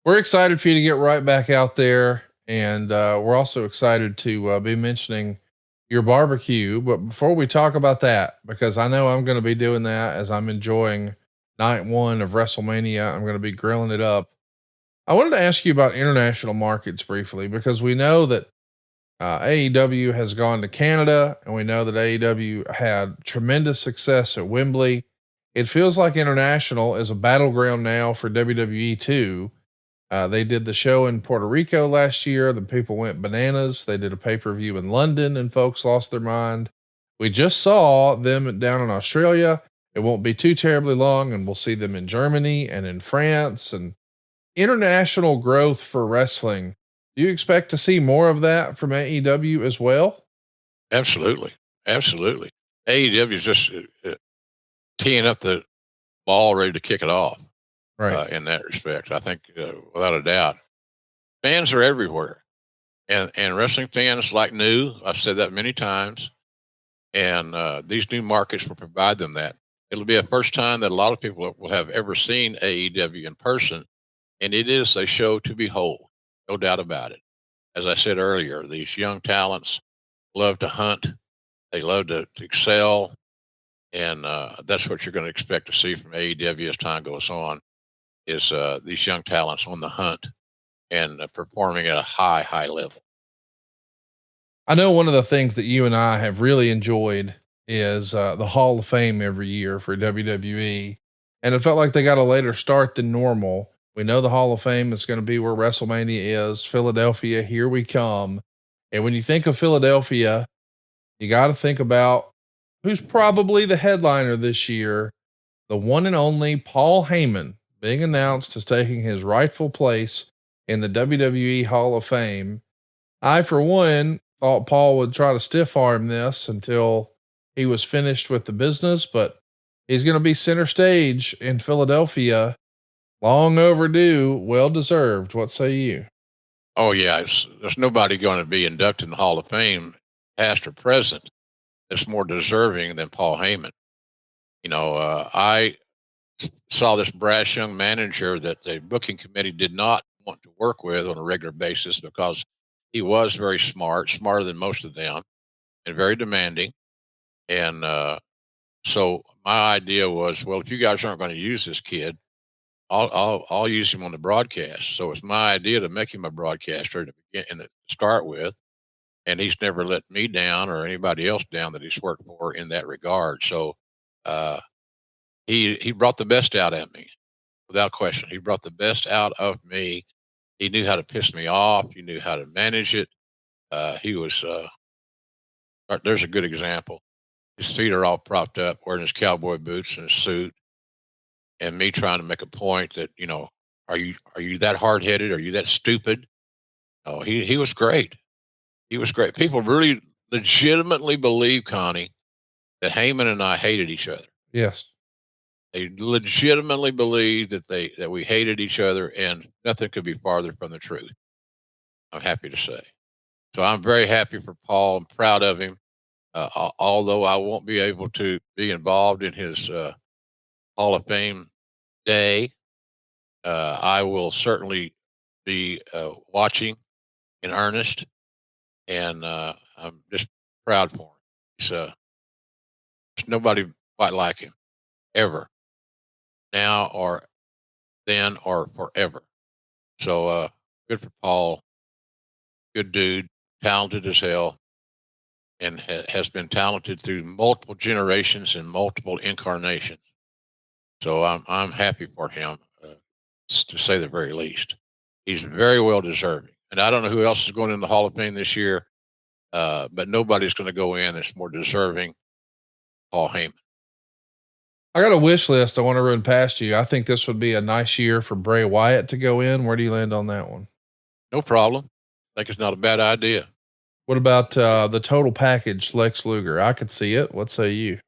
We're excited for you to get right back out there. And we're also excited to be mentioning your barbecue. But before we talk about that, because I know I'm going to be doing that as I'm enjoying night one of WrestleMania, I'm going to be grilling it up. I wanted to ask you about international markets briefly because we know that AEW has gone to Canada and we know that AEW had tremendous success at Wembley. It feels like international is a battleground now for WWE too. They did the show in Puerto Rico last year. The people went bananas. They did a pay per view in London and folks lost their mind. We just saw them down in Australia. It won't be too terribly long, and we'll see them in Germany and in France and international growth for wrestling. Do you expect to see more of that from AEW as well? Absolutely. Absolutely. AEW is just teeing up the ball ready to kick it off Right. in that respect. I think, without a doubt, fans are everywhere. And wrestling fans like new. I've said that many times. And these new markets will provide them that. It'll be a first time that a lot of people will have ever seen AEW in person. And it is a show to behold, no doubt about it. As I said earlier, these young talents love to hunt, they love to excel. And that's what you're going to expect to see from AEW as time goes on is these young talents on the hunt and performing at a high level. I know one of the things that you and I have really enjoyed is the Hall of Fame every year for WWE. And it felt like they got a later start than normal. We know the Hall of Fame is going to be where WrestleMania is. Philadelphia, here we come. And when you think of Philadelphia, you got to think about who's probably the headliner this year, the one and only Paul Heyman being announced as taking his rightful place in the WWE Hall of Fame. I, for one, thought Paul would try to stiff arm this until he was finished with the business, but he's going to be center stage in Philadelphia. Long overdue, well deserved. What say you? Oh, yeah. There's nobody going to be inducted in the Hall of Fame, past or present, that's more deserving than Paul Heyman. I saw this brash young manager that the booking committee did not want to work with on a regular basis because he was very smart, smarter than most of them, and very demanding. And so my idea was, well, if you guys aren't going to use this kid, I'll use him on the broadcast. So it's my idea to make him a broadcaster to begin and to start with, and he's never let me down or anybody else down that he's worked for in that regard. So uh, he brought the best out of me, without question. He brought the best out of me. He knew how to piss me off. He knew how to manage it. He was. There's a good example. His feet are all propped up, wearing his cowboy boots and his suit, and me trying to make a point that are you that hard headed? Are you that stupid? Oh, he was great. He was great. People really legitimately believe, Connie, that Heyman and I hated each other. Yes. They legitimately believe that we hated each other, and nothing could be farther from the truth. I'm happy to say. So I'm very happy for Paul. I'm proud of him. Although I won't be able to be involved in his Hall of Fame day, I will certainly be watching in earnest, and I'm just proud for him. There's nobody quite like him ever, now or then or forever. So good for Paul. Good dude, talented as hell, and has been talented through multiple generations and multiple incarnations. So I'm happy for him, to say the very least. He's very well deserving, and I don't know who else is going in the Hall of Fame this year, but nobody's going to go in that's more deserving. Paul Heyman. I got a wish list I want to run past you. I think this would be a nice year for Bray Wyatt to go in. Where do you land on that one? No problem. I think it's not a bad idea. What about the total package, Lex Luger? I could see it. What say you?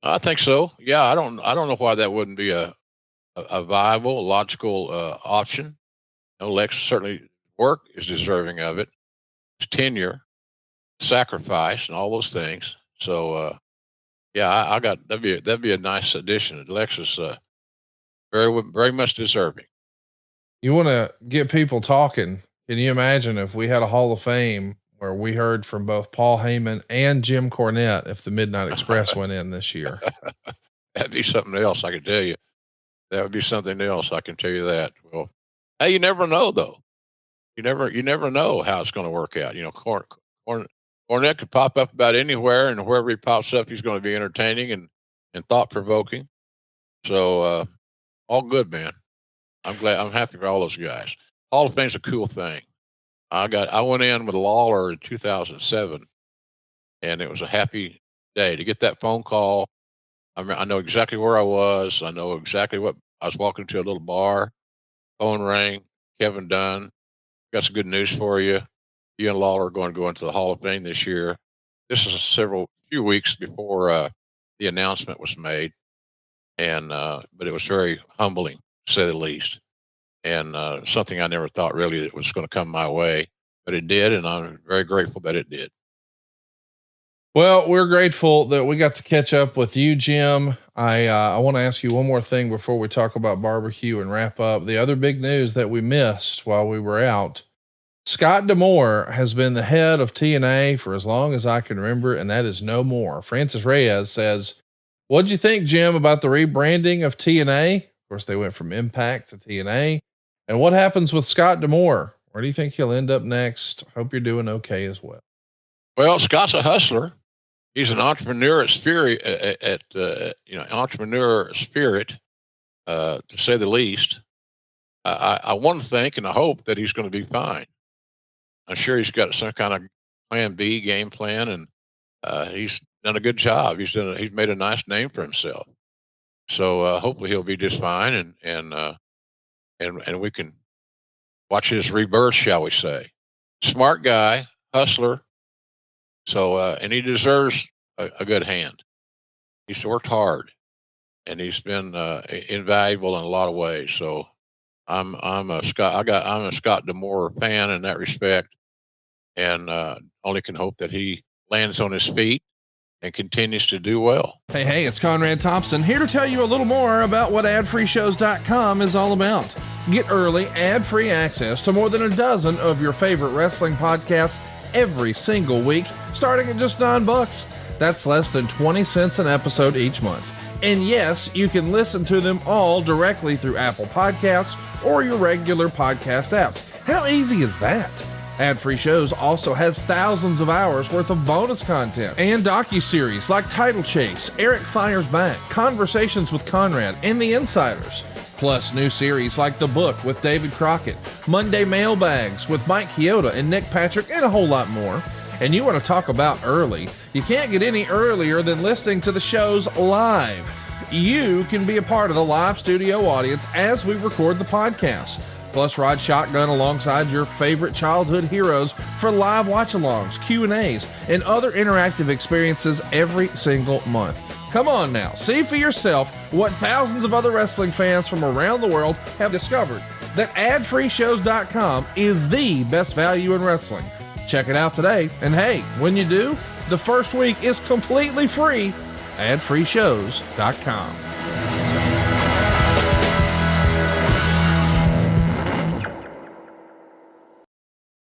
I think so. Yeah, I don't know why that wouldn't be a viable, logical option. No, Lex certainly work is deserving of it. His tenure, sacrifice, and all those things. So yeah, I got that'd be a nice addition. Lex is very much deserving. You want to get people talking. Can you imagine if we had a Hall of Fame where we heard from both Paul Heyman and Jim Cornette if the Midnight Express went in this year? That'd be something else, I can tell you. That would be something else, I can tell you that. Well, hey, you never know though. You never know how it's going to work out. Cornette could pop up about anywhere, and wherever he pops up, he's going to be entertaining and thought provoking. So all good, man. I'm happy for all those guys. Hall of Fame's a cool thing. I went in with Lawler in 2007, and it was a happy day to get that phone call. I know exactly where I was. I know exactly what I was walking to a little bar. Phone rang. Kevin Dunn, got some good news for you. You and Lawler are going to go into the Hall of Fame this year. This is few weeks before the announcement was made, and but it was very humbling, to say the least, and something I never thought really that was going to come my way, but it did, and I'm very grateful that it did. Well, we're grateful that we got to catch up with you, Jim. I want to ask you one more thing before we talk about barbecue and wrap up. The other big news that we missed while we were out, Scott D'Amore has been the head of TNA for as long as I can remember, and that is no more. Francis Reyes says, what'd you think, Jim, about the rebranding of TNA? Of course, they went from Impact to TNA. And what happens with Scott D'Amore? Where do you think he'll end up next? Hope you're doing okay as well. Well, Scott's a hustler. He's an entrepreneur spirit, entrepreneur spirit, to say the least. I want to think and I hope that he's going to be fine. I'm sure he's got some kind of plan B game plan, and he's done a good job. He's made a nice name for himself. So hopefully he'll be just fine, and we can watch his rebirth, shall we say? Smart guy, hustler. So and he deserves a good hand. He's worked hard, and he's been invaluable in a lot of ways. So I'm a Scott D'Amore fan in that respect, and only can hope that he lands on his feet and continues to do well. Hey, it's Conrad Thompson here to tell you a little more about what adfreeshows.com is all about. Get early, ad-free access to more than a dozen of your favorite wrestling podcasts every single week, starting at just $9. That's less than 20 cents an episode each month. And yes, you can listen to them all directly through Apple Podcasts or your regular podcast apps. How easy is that? Ad-free shows also has thousands of hours worth of bonus content and docuseries like Title Chase, Eric Fires Back, Conversations with Conrad, and The Insiders. Plus new series like The Book with David Crockett, Monday Mailbags with Mike Chioda and Nick Patrick, and a whole lot more. And you want to talk about early? You can't get any earlier than listening to the shows live. You can be a part of the live studio audience as we record the podcast. Plus ride shotgun alongside your favorite childhood heroes for live watch-alongs, Q&As, and other interactive experiences every single month. Come on now, see for yourself what thousands of other wrestling fans from around the world have discovered, that adfreeshows.com is the best value in wrestling. Check it out today, and hey, when you do, the first week is completely free. adfreeshows.com.